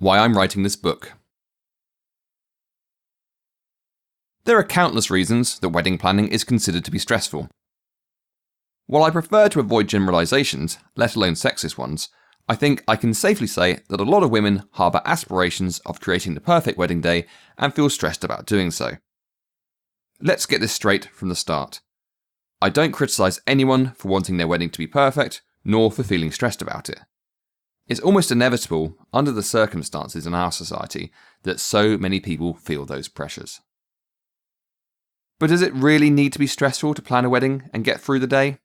Why I'm writing this book. There are countless reasons that wedding planning is considered to be stressful. While I prefer to avoid generalisations, let alone sexist ones, I think I can safely say that a lot of women harbour aspirations of creating the perfect wedding day and feel stressed about doing so. Let's get this straight from the start. I don't criticise anyone for wanting their wedding to be perfect, nor for feeling stressed about it. It's almost inevitable, under the circumstances in our society, that so many people feel those pressures. But does it really need to be stressful to plan a wedding and get through the day?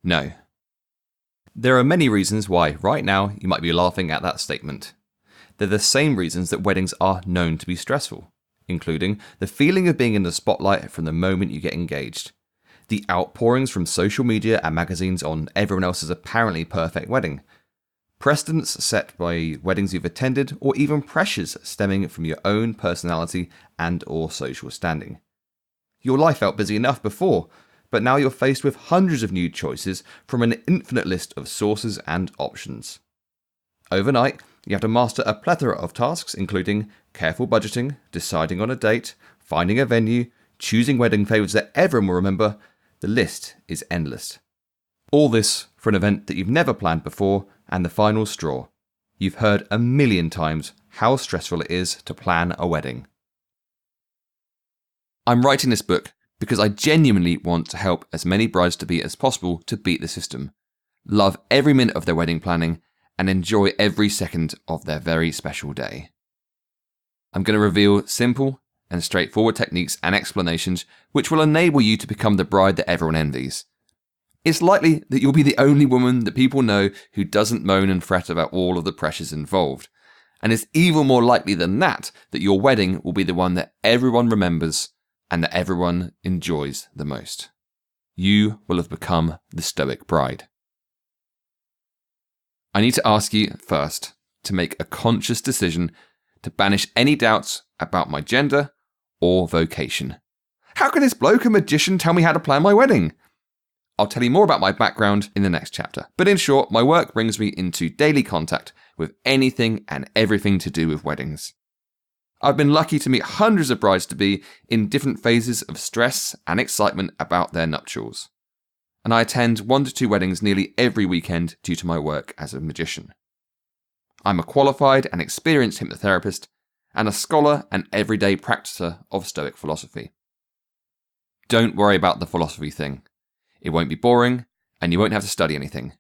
No. There are many reasons why, right now, you might be laughing at that statement. They're the same reasons that weddings are known to be stressful, including the feeling of being in the spotlight from the moment you get engaged, the outpourings from social media and magazines on everyone else's apparently perfect wedding, precedents set by weddings you've attended, or even pressures stemming from your own personality and or social standing. Your life felt busy enough before, but now you're faced with hundreds of new choices from an infinite list of sources and options. Overnight, you have to master a plethora of tasks, including careful budgeting, deciding on a date, finding a venue, choosing wedding favours that everyone will remember. The list is endless. All this for an event that you've never planned before, and the final straw. You've heard a million times how stressful it is to plan a wedding. I'm writing this book because I genuinely want to help as many brides-to-be as possible to beat the system, love every minute of their wedding planning, and enjoy every second of their very special day. I'm going to reveal simple and straightforward techniques and explanations which will enable you to become the bride that everyone envies. It's likely that you'll be the only woman that people know who doesn't moan and fret about all of the pressures involved. And it's even more likely than that your wedding will be the one that everyone remembers and that everyone enjoys the most. You will have become the Stoic Bride. I need to ask you first to make a conscious decision to banish any doubts about my gender or vocation. How can this bloke, a magician, tell me how to plan my wedding? I'll tell you more about my background in the next chapter. But in short, my work brings me into daily contact with anything and everything to do with weddings. I've been lucky to meet hundreds of brides-to-be in different phases of stress and excitement about their nuptials. And I attend 1 to 2 weddings nearly every weekend due to my work as a magician. I'm a qualified and experienced hypnotherapist and a scholar and everyday practicer of Stoic philosophy. Don't worry about the philosophy thing. It won't be boring, and you won't have to study anything.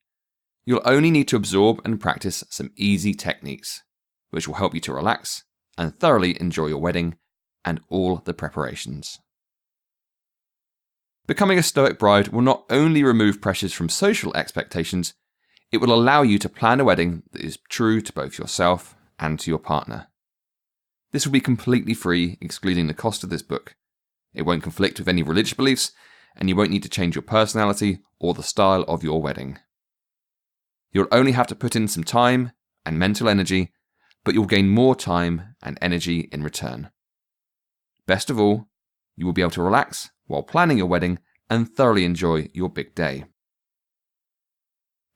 You'll only need to absorb and practice some easy techniques, which will help you to relax and thoroughly enjoy your wedding and all the preparations. Becoming a Stoic bride will not only remove pressures from social expectations, it will allow you to plan a wedding that is true to both yourself and to your partner. This will be completely free, excluding the cost of this book. It won't conflict with any religious beliefs, and you won't need to change your personality or the style of your wedding. You'll only have to put in some time and mental energy, but you'll gain more time and energy in return. Best of all, you will be able to relax while planning your wedding and thoroughly enjoy your big day.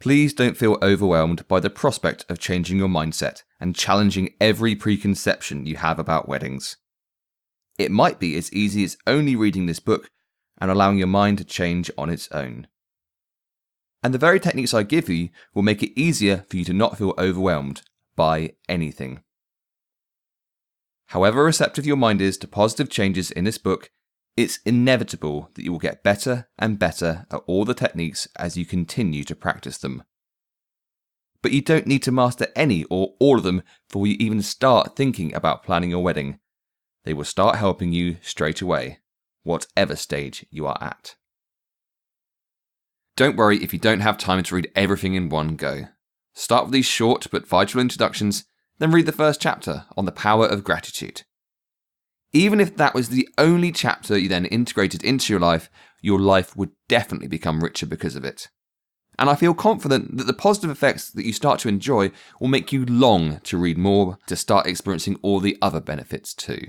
Please don't feel overwhelmed by the prospect of changing your mindset and challenging every preconception you have about weddings. It might be as easy as only reading this book and allowing your mind to change on its own. And the very techniques I give you will make it easier for you to not feel overwhelmed by anything. However receptive your mind is to positive changes in this book, it's inevitable that you will get better and better at all the techniques as you continue to practice them. But you don't need to master any or all of them before you even start thinking about planning your wedding. They will start helping you straight away, whatever stage you are at. Don't worry if you don't have time to read everything in one go. Start with these short but vital introductions, then read the first chapter on the power of gratitude. Even if that was the only chapter you then integrated into your life would definitely become richer because of it. And I feel confident that the positive effects that you start to enjoy will make you long to read more to start experiencing all the other benefits too.